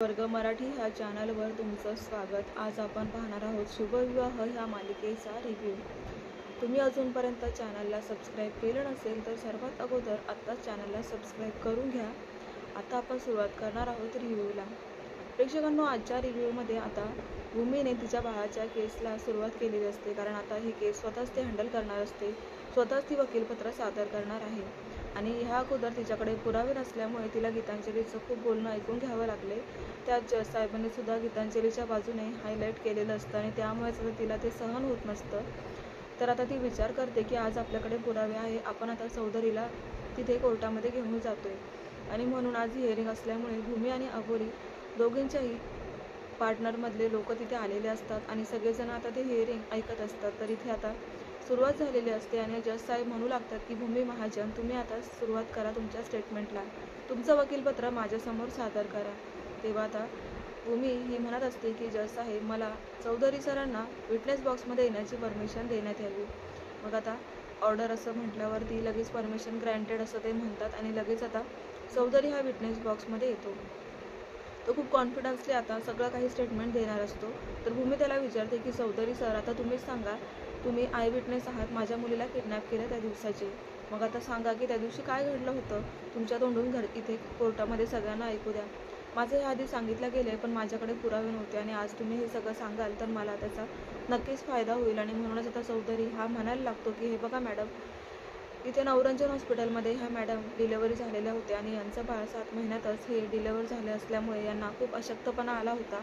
वर्ग मराठी ह्या चॅनलवर तुमचं स्वागत। आज आपण पाहणार आहोत शुभविवाह ह्या मालिकेचा रिव्ह्यू। तुम्ही अजूनपर्यंत चॅनलला सबस्क्राईब केलं नसेल तर सर्वात अगोदर आत्ताच चॅनलला सबस्क्राईब करून घ्या। आता आपण सुरुवात करणार आहोत रिव्ह्यूला। प्रेक्षकांनो, आजच्या रिव्ह्यूमध्ये आता भूमीने तिच्या बाळाच्या केसला सुरुवात केलेली असते, कारण आता ही केस स्वतःच ती हँडल करणार असते, स्वतःच ती वकीलपत्र सादर करणार आहे। आणि ह्या अगोदर तिच्याकडे पुरावे नसल्यामुळे तिला गीतांजलीचं खूप बोलणं ऐकून घ्यावं लागले। त्यात जज साहेबांनी सुद्धा गीतांजलीच्या बाजूने हायलाईट केलेलं असतं आणि त्यामुळेच आता तिला ते सहन होत नसतं। तर आता ती विचार करते की आज आपल्याकडे पुरावे आहे, आपण आता चौधरीला तिथे कोर्टामध्ये घेऊन जातोय। आणि म्हणून आज हिअरिंग असल्यामुळे भूमी आणि अबोली दोघींच्याही पार्टनरमधले लोक तिथे आलेले असतात आणि सगळेजण आता ते हिअरिंग ऐकत असतात। तर इथे आता सुरुवात झालेली असते आणि जज साहेब म्हणू लागतात की भूमी महाजन, तुम्ही आता सुरुवात करा तुमच्या स्टेटमेंटला, तुमचं वकीलपत्र माझ्यासमोर सादर करा। तेव्हा आता भूमी ही म्हणत असते की जज साहेब, मला चौधरी सरांना विटनेस बॉक्समध्ये येण्याची परमिशन देण्यात यावी। मग आता ऑर्डर असं म्हटल्यावरती लगेच परमिशन ग्रँटेड असं ते म्हणतात आणि लगेच आता चौधरी हा विटनेस बॉक्समध्ये येतो। तो खूप कॉन्फिडन्सली आता सगळं काही स्टेटमेंट देणार असतो। तर भूमी त्याला विचारते की चौधरी सर, आता तुम्हीच सांगा, तुम्ही आय विटनेस आहात माझ्या मुलीला किडनॅप केलं त्या दिवसाचे। मग आता सांगा की त्या दिवशी काय घडलं होतं, तुमच्या तोंडून इथे कोर्टामध्ये सगळ्यांना ऐकू द्या। माझं हे आधी सांगितलं गेलं पण माझ्याकडे पुरावे नव्हते आणि आज तुम्ही हे सगळं सांगाल तर मला त्याचा नक्कीच फायदा होईल। आणि म्हणूनच आता चौधरी हा म्हणायला लागतो की हे बघा मॅडम, इथे नवरंजन हॉस्पिटलमध्ये ह्या मॅडम डिलेव्हरी झालेल्या होत्या आणि यांचं बाळ 7 महिन्यातच हे डिलेव्हर झाले असल्यामुळे यांना खूप अशक्तपणा आला होता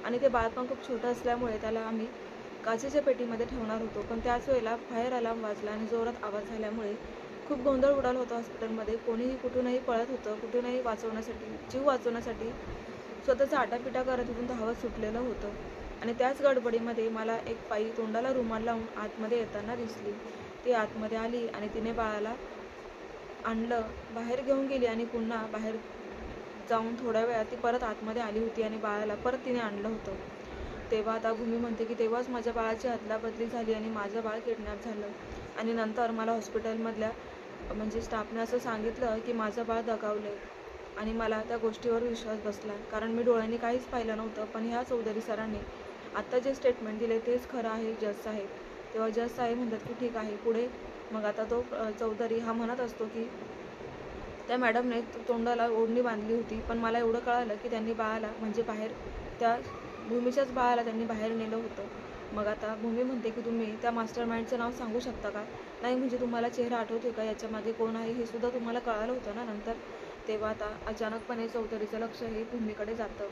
आणि ते बाळ पण खूप छोटं असल्यामुळे त्याला आम्ही काचेच्या पेटीमध्ये ठेवणार होतो। पण त्याच वेळेला फायर अलार्म वाजला आणि जोरात आवाज झाल्यामुळे खूप गोंधळ उडाला होता हॉस्पिटलमध्ये। कोणीही कुठूनही पळत होतं, कुठूनही वाचवण्यासाठी, जीव वाचवण्यासाठी स्वतःचा आटापिटा करत इथून धावत सुटलेलं होतं। आणि त्याच गडबडीमध्ये मला एक बाई तोंडाला रुमाल लावून आतमध्ये येताना दिसली। ती आतमध्ये आली आणि तिने बाळाला आणलं, बाहेर घेऊन गेली आणि पुन्हा बाहेर जाऊन थोड्या वेळात ती परत आतमध्ये आली होती आणि बाळाला परत तिने आणलं होतं। तेव्हा आता भूमी म्हणते की तेव्हाच माझ्या बाळाची अदलाबदली झाली आणि माझं बाळ किडनॅप झालं। आणि नंतर मला हॉस्पिटलमधल्या म्हणजे स्टाफने असं सांगितलं की माझं बाळ दगावलंय आणि मला त्या गोष्टीवर विश्वास बसला, कारण मी डोळ्यांनी काहीच पाहिलं नव्हतं। पण ह्या चौधरी सरांनी आत्ता जे स्टेटमेंट दिले तेच खरं आहे जज साहेब। तेव्हा जज साहेब म्हणतात की ठीक आहे, पुढे। मग आता तो चौधरी हा म्हणत असतो की त्या मॅडमने तोंडाला ओढणी बांधली होती, पण मला एवढं कळालं की त्यांनी बाळाला म्हणजे बाहेर त्या भूमीच्याच बाळाला त्यांनी बाहेर नेलं होतं। मग आता भूमी म्हणते की तुम्ही त्या मास्टर माइंडचं नाव सांगू शकता का? नाही म्हणजे तुम्हाला चेहरा आठवतोय का, याच्यामागे कोण आहे हे सुद्धा तुम्हाला कळालं होतं ना नंतर? तेव्हा आता अचानकपणे चौधरीचं लक्ष हे भूमीकडे जातं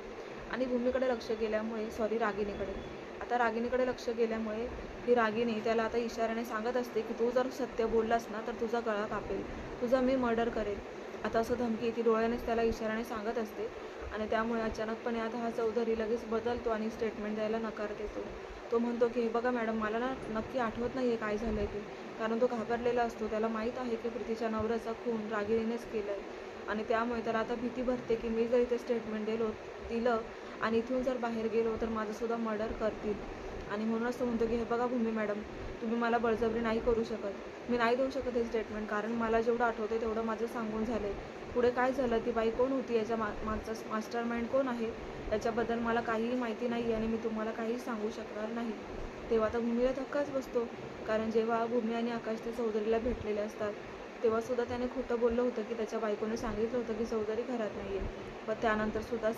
आणि भूमीकडे लक्ष गेल्यामुळे रागिनीकडे, आता रागिनीकडे लक्ष गेल्यामुळे ही रागिनी त्याला आता इशाऱ्याने सांगत असते की तू जर सत्य बोललास ना तर तुझा गळा कापेल, तुझा मी मर्डर करेल, आता असं धमकी ती डोळ्यानेच त्याला इशाऱ्याने सांगत असते। आणि त्यामुळे अचानकपणे आता हा चौधरी लगेच बदलतो आणि स्टेटमेंट द्यायला नकार देतो। तो म्हणतो की हे बघा मॅडम, मला ना नक्की आठवत नाही आहे काय झालं आहे ते, कारण तो घाबरलेला असतो, त्याला माहीत आहे की प्रीतीच्या नवऱ्याचा खून रागिनीनेच केलं आहे। आणि त्यामुळे त्याला आता भीती भरते की मी जर इथे स्टेटमेंट दिलं आणि इथून जर बाहेर गेलो तर माझंसुद्धा मर्डर करतील। आणि म्हणूनच तो म्हणतो की हे बघा भूमी मॅडम, तुम्ही मला बळजबरी नाही करू शकत, मी नाही देऊ शकत हे स्टेटमेंट, कारण मला जेवढं आठवतं तेवढं माझं सांगून झालं आहे। पुढे काय झालं, ती बाई कोण होती, याच्या मागचा मास्टर माइंड कोण आहे, याच्याबद्दल मला काहीही माहिती नाही आणि मी तुम्हाला काहीही सांगू शकणार नाही। तेव्हा आता भूमीला धक्काच बसतो, कारण जेव्हा भूमी आणि आकाश ते चौधरीला भेटलेले असतात तेव्हासुद्धा त्याने खोटं बोललं होतं की त्याच्या बायकोने सांगितलं होतं की चौधरी घरात नाही आहे। पण त्यानंतर सुद्धा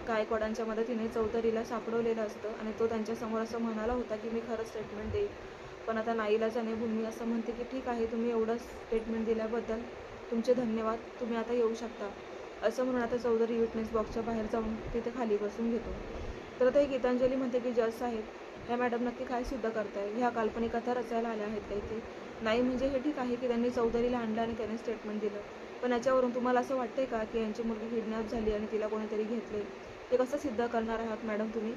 गायकवाडांच्या मदतीने चौधरीला सापडवलेलं असतं आणि तो त्यांच्यासमोर असं म्हणाला होता की मी खरं स्टेटमेंट देईल। पण आता नाईलाजाने भूमी असं म्हणते की ठीक आहे, तुम्ही एवढं स्टेटमेंट दिल्याबद्दल तुमचे धन्यवाद, तुम्ही आता येऊ शकता, असं म्हणून आता चौधरी विटनेस बॉक्सच्या बाहेर जाऊन तिथे खाली बसून घेतो। तर आता ही गीतांजली म्हणते की जज साहेब, ह्या मॅडम नक्की काय सिद्ध करताय, ह्या काल्पनिक कथा रचायला आल्या आहेत का इथे? नाही म्हणजे हे ठीक आहे की त्यांनी चौधरीला आणलं आणि त्याने स्टेटमेंट दिलं, पण याच्यावरून तुम्हाला असं वाटतंय का की यांची मुलगी किडनॅप झाली आणि तिला कोणीतरी घेतले, हे कसं सिद्ध करणार आहात मॅडम तुम्ही?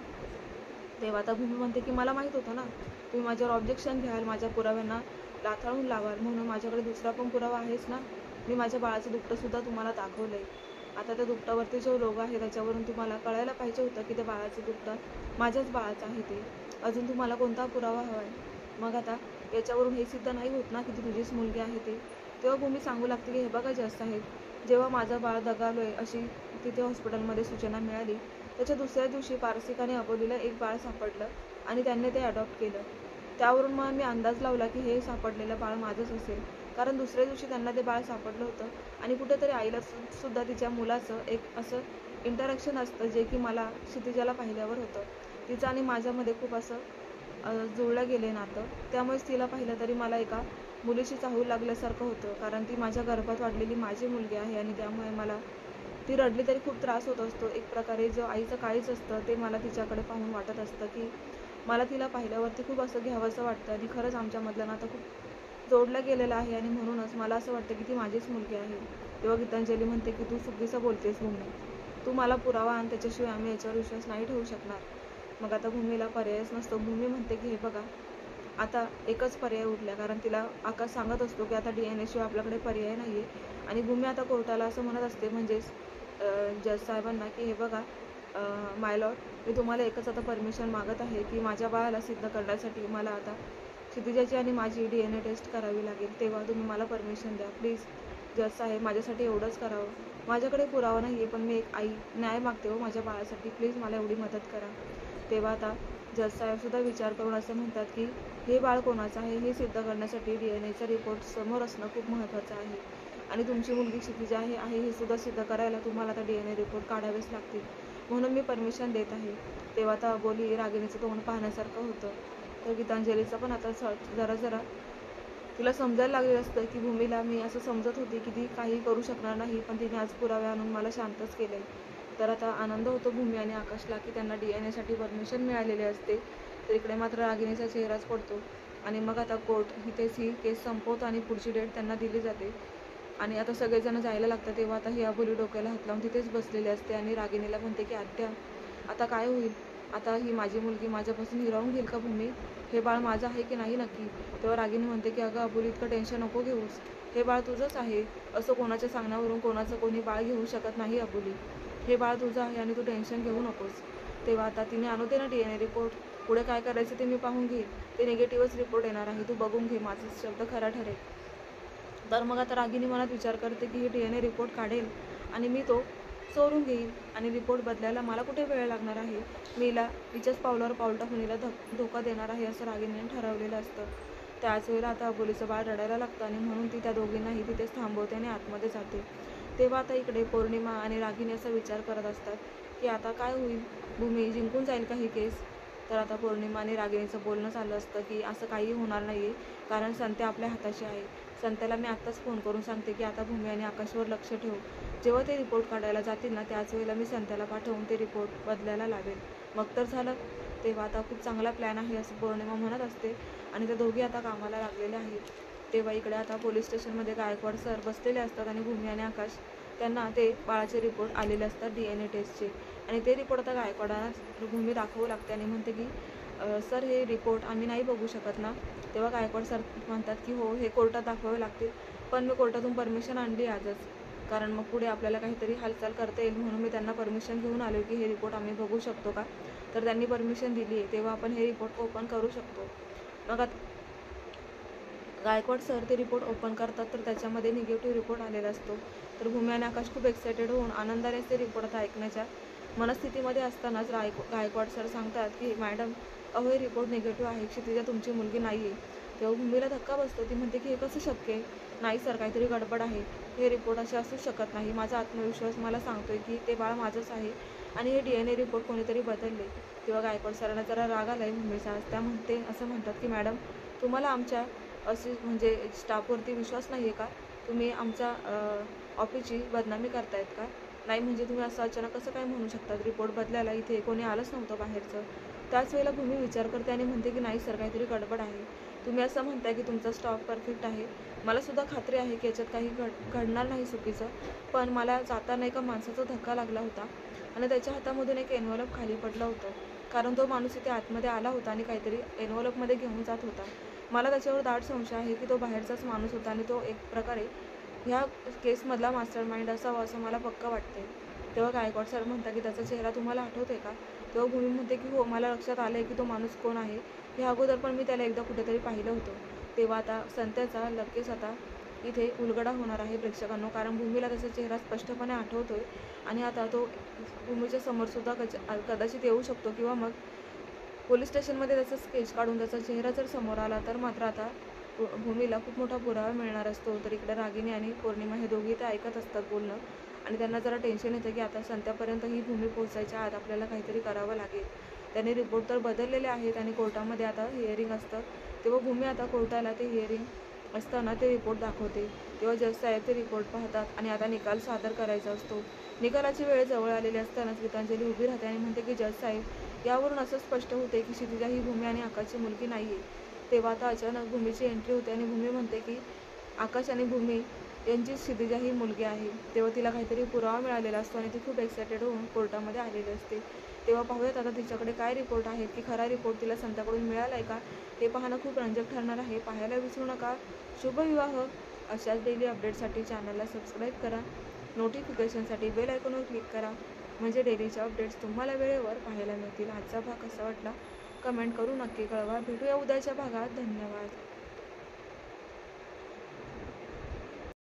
तेव्हा आता भूमी म्हणते की मला माहीत होतं ना, तुम्ही माझ्यावर ऑब्जेक्शन घ्याल, माझ्या पुराव्यांना लाथाळून लावाल, म्हणून माझ्याकडे दुसरा पण पुरावा आहेच ना, मी माझ्या बाळाचं दुपटंसुद्धा तुम्हाला दाखवलं आहे। आता त्या दुपटावरती जो लोगो आहे त्याच्यावरून तुम्हाला कळायला पाहिजे होतं की त्या बाळाचं दुपटं माझ्याच बाळाचं आहे ते, अजून तुम्हाला कोणता पुरावा हवा आहे? मग आता याच्यावरून हे सिद्ध नाही होत ना की ती तुझीच मुलगी आहे ते? तेव्हा भूमी सांगू लागते की हे बघा जज साहेब, जेव्हा माझं बाळ दगावलंय अशी तिथे हॉस्पिटलमध्ये सूचना मिळाली त्याच्या दुसऱ्या दिवशी पारसिक आणि अबोलीला एक बाळ सापडलं आणि त्यांनी ते अडॉप्ट केलं. त्यावरून मग मी अंदाज लावला की हे सापडलेलं बाळ माझंच असेल, कारण दुसऱ्या दिवशी त्यांना ते बाळ सापडलं होतं आणि कुठेतरी आईला सुद्धा तिच्या मुलाचं एक असं इंटरॅक्शन असतं जे की मला क्षितिजाला पाहिल्यावर होतं. तिचं आणि माझ्यामध्ये खूप असं जुळलं गेले नातं. त्यामुळेच तिला पाहिलं तरी मला एका मुलीची चाहूल लागल्यासारखं होतं, कारण ती माझ्या गर्भात वाढलेली माझी मुलगी आहे आणि त्यामुळे मला ती रडली तरी खूप त्रास होत असतो. एक प्रकारे जो आईचं काळीच असतं ते मला तिच्याकडे पाहून वाटत असतं की मला तिला पाहिल्यावरती खूप असं घ्यावंसं वाटतं आणि खरंच आमच्यामधलं नातं खूप जोडलं गेलेलं आहे आणि म्हणूनच मला असं वाटतं की ती माझीच मुलगी आहे. तेव्हा गीतांजली म्हणते की तू चुकीचं बोलतेस भूमी, तू मला पुरावा आण, त्याच्याशिवाय आम्ही याच्यावर विश्वास नाही ठेवू शकणार. मग आता भूमीला पर्यायच नसतो. भूमी म्हणते की हे बघा, आता एकच पर्याय उरला, कारण तिला आकाश सांगत असतो की आता DNA शिवाय आपल्याकडे पर्याय नाही आहे. आणि भूमी आता कोर्टाला असं म्हणत असते, म्हणजेच जज साहेबांना की हे बघा माय लॉर्ड, मी तुम्हाला एकच आता परमिशन मागत आहे की माझ्या बाळाला सिद्ध करण्यासाठी मला आता क्षितिजाची आणि माझी DNA टेस्ट करावी लागेल. तेव्हा तुम्ही मला परमिशन द्या प्लीज जज साहेब, माझ्यासाठी एवढंच करावं. माझ्याकडे पुरावा नाही आहे, पण मी एक आई न्याय मागते हो माझ्या बाळासाठी, प्लीज मला एवढी मदत करा. तेव्हा आता जज साहेबसुद्धा विचार करून असं म्हणतात की हे बाळ कोणाचं आहे हे सिद्ध करण्यासाठी DNA रिपोर्ट समोर असणं खूप महत्त्वाचं आहे आणि तुमची मुलगी क्षितिजा आहे हे सुद्धा सिद्ध करायला तुम्हाला आता DNA रिपोर्ट काढावेच लागतील, म्हणून मी परमिशन देत आहे. तेव्हा आता अबोली रागिणीचं तोंड पाहण्यासारखं होतं. तर गीतांजलीचं पण आता जरा जरा तिला समजायला लागलेलं असतं की भूमीला मी असं समजत होती की ती काही करू शकणार नाही, पण तिने आज पुरावे आणून मला शांतच केले. तर आता आनंद होतो भूमी आणि आकाशला की त्यांना DNA परमिशन मिळालेली असते. तर इकडे मात्र रागिणीचा चेहराच पडतो आणि मग आता कोर्ट इथेच ही केस संपवतो आणि पुढची डेट त्यांना दिली जाते आणि आता सगळेजण जायला लागतात. तेव्हा आता ही अबोली डोक्याला हात लावून तिथेच बसलेली असते आणि रागिणीला म्हणते की आत्या, आता काय होईल? आता ही माझी मुलगी माझ्यापासून हिरावून घेईल का भूमी? हे बाळ माझं आहे की नाही नक्की? तेव्हा रागिणी म्हणते की अगं अबोली, इतकं टेन्शन नको घेऊस, हे बाळ तुझंच आहे. असं कोणाच्या सांगण्यावरून कोणाचं कोणी बाळ घेऊ शकत नाही अबोली, हे बाळ तुझं आहे आणि तू टेन्शन घेऊ नकोस. तेव्हा आता तिने आणू दे ना DNA रिपोर्ट, पुढे काय करायचं ते मी पाहून घेईन. ते निगेटिव्हच रिपोर्ट येणार आहे, तू बघून घे, माझा शब्द खरा ठरेल. तर मग आता रागिनी मनात विचार करते की ही DNA रिपोर्ट काढेल आणि मी तो चोरून घेईन आणि रिपोर्ट बदलायला मला कुठे वेळ लागणार आहे, मी हिला हिच्याच पावलावर पाऊल टाकून हिला धोका देणार आहे असं रागिनीने ठरवलेलं असतं. त्याच वेळेला आता अबोलीचं बाळ रडायला लागतं आणि म्हणून ती त्या दोघींनाही तिथेच थांबवते आणि आतमध्ये जाते. तेव्हा आता इकडे पौर्णिमा आणि रागिनी असा विचार करत असतात की आता काय होईल, भूमी जिंकून जाईल का ही केस? तर आता पौर्णिमा आणि रागिणीचं बोलणं चाललं असतं की असं काही होणार नाही आहे, कारण संत्या आपल्या हाताशी आहे. संत्याला मी आत्ताच फोन करून सांगते की आता भूमी आणि आकाशवर लक्ष ठेव, जेव्हा ते रिपोर्ट काढायला जातील ना त्याच वेळेला मी संत्याला पाठवून ते रिपोर्ट बदलायला लावेल, मग तर झालं. तेव्हा आता खूप चांगला प्लॅन आहे असं पौर्णिमा म्हणत असते आणि त्या दोघी आता कामाला लागलेल्या आहेत. तेव्हा इकडे आता पोलीस स्टेशनमध्ये गायकवाड सर बसलेले असतात आणि भूमी आणि आकाश त्यांना ते बाळाचे रिपोर्ट आलेले असतात DNA टेस्टचे आणि ते रिपोर्ट आता गायकवाडांना भूमी दाखवू लागते आणि म्हणते की सर हे रिपोर्ट आम्ही नाही बघू शकत ना? तेव्हा गायकवाड सर म्हणतात की हो, हे कोर्टात दाखवावे लागतील, पण मी कोर्टातून परमिशन आणली आजच, कारण मग पुढे आपल्याला काहीतरी हालचाल करता येईल, म्हणून मी त्यांना परमिशन घेऊन आलो की हे रिपोर्ट आम्ही बघू शकतो का? तर त्यांनी परमिशन दिली आहे, तेव्हा आपण हे रिपोर्ट ओपन करू शकतो. मग आता गायकवाड सर ते रिपोर्ट ओपन करतात तर त्याच्यामध्ये निगेटिव्ह रिपोर्ट आलेला असतो. तर भूमी आणि आकाश खूप एक्सायटेड होऊन आनंदानेच ते रिपोर्ट आता ऐकण्याच्या मनस्थितीमध्ये असतानाच गायकवाड सर सांगतात की मॅडम, अहो हे रिपोर्ट निगेटिव्ह आहे, क्षितिजा तुमची मुलगी नाही आहे. तेव्हा भूमीला धक्का बसतो. ती म्हणते की हे कसं शक्य आहे? नाही सर, काहीतरी गडबड आहे, हे रिपोर्ट असे असूच शकत नाही. माझा आत्मविश्वास मला सांगतोय की ते बाळ माझंच आहे आणि हे DNA रिपोर्ट कोणीतरी बदलले. तेव्हा गायकवाड सरांना जरा राग आला आहे भूमीचा. त्या असं म्हणतात की मॅडम, तुम्हाला आमच्या असे म्हणजे स्टाफवरती विश्वास नाही आहे का? तुम्ही आमच्या ऑफिसची बदनामी करतायत का? नाही म्हणजे तुम्ही असं अचानक कसं काय म्हणू शकतात? रिपोर्ट बदलायला इथे कोणी आलंच नव्हतं बाहेरचं. त्याच वेळेला भूमी विचार करते आणि म्हणते की नाही सर, काहीतरी गडबड आहे. तुम्ही असं म्हणताय की तुमचा स्टाफ परफेक्ट आहे, मलासुद्धा खात्री आहे की याच्यात काही घडणार नाही चुकीचं, पण मला जाताना एका माणसाचा धक्का लागला होता आणि त्याच्या हातामधून एक एन्व्हलप खाली पडलं होतं, कारण तो माणूस इथे आतमध्ये आला होता आणि काहीतरी एन्व्हलपमध्ये घेऊन जात होता. मला त्याच्यावर दाट संशय आहे की तो बाहेरचाच माणूस होता आणि तो एक प्रकारे ह्या केसमधला मास्टर माइंड असावा असं मला पक्का वाटते. तेव्हा गायकवाड सर म्हणतात की त्याचा चेहरा तुम्हाला आठवतोय का? तेव्हा भूमी म्हणते की हो, मला लक्षात आलं आहे की तो माणूस कोण आहे. ह्या अगोदर पण मी त्याला एकदा कुठेतरी पाहिलं होतं. तेव्हा आता संत्याचा लगेच आता इथे उलगडा होणार आहे प्रेक्षकांनो, कारण भूमीला त्याचा चेहरा स्पष्टपणे आठवतोय आणि आता तो भूमीच्या समोरसुद्धा कदाचित येऊ शकतो किंवा मग पोलीस स्टेशनमध्ये त्याचा स्केच काढून त्याचा चेहरा जर समोर आला तर मात्र आता भूमीला खूप मोठा पुरावा मिळणार असतो. तर इकडे रागिनी आणि पौर्णिमा हे दोघी ते ऐकत असतात बोलणं आणि त्यांना जरा टेन्शन येतं की आता संध्यापर्यंत ही भूमी पोहोचायच्या आत आपल्याला काहीतरी करावं लागेल. त्यांनी रिपोर्ट तर बदललेले आहेत आणि कोर्टामध्ये आता हिअरिंग असतं, तेव्हा भूमी आता कोर्टाला ते हिअरिंग असताना ते रिपोर्ट दाखवते. तेव्हा जज साहेब ते रिपोर्ट पाहतात आणि आता निकाल सादर करायचा असतो. निकालाची वेळ जवळ आलेली असतानाच गीतांजली उभी राहते आणि म्हणते की जज साहेब, यावरून असं स्पष्ट होते की क्षितिजा ही भूमी आणि आकाशची मुलगी नाही आहे. तेव्हा आता अचानक भूमीची एंट्री होते आणि भूमी म्हणते की आकाश आणि भूमी यांची क्षितिजा ही मुलगी आहे. तेव्हा तिला काहीतरी पुरावा मिळालेला असतो आणि ती खूप एक्सायटेड होऊन कोर्टामध्ये आलेली असते. तेव्हा पाहूयात आता तिच्याकडे काय रिपोर्ट आहेत की खरा रिपोर्ट तिला संताकडून मिळाला आहे का, हे पाहणं खूप रंजक ठरणार आहे. पाहायला विसरू नका. शुभविवाह अशाच डेली अपडेटसाठी चॅनलला सबस्क्राईब करा. नोटिफिकेशनसाठी बेल आयकॉनवर क्लिक करा, म्हणजे डेलीचे अपडेट्स तुम्हाला वेळेवर पाहायला मिळतील. आजचा भाग कसा वाटला कमेंट करून नक्की कळवा. भेटूया उद्याच्या भागात. धन्यवाद.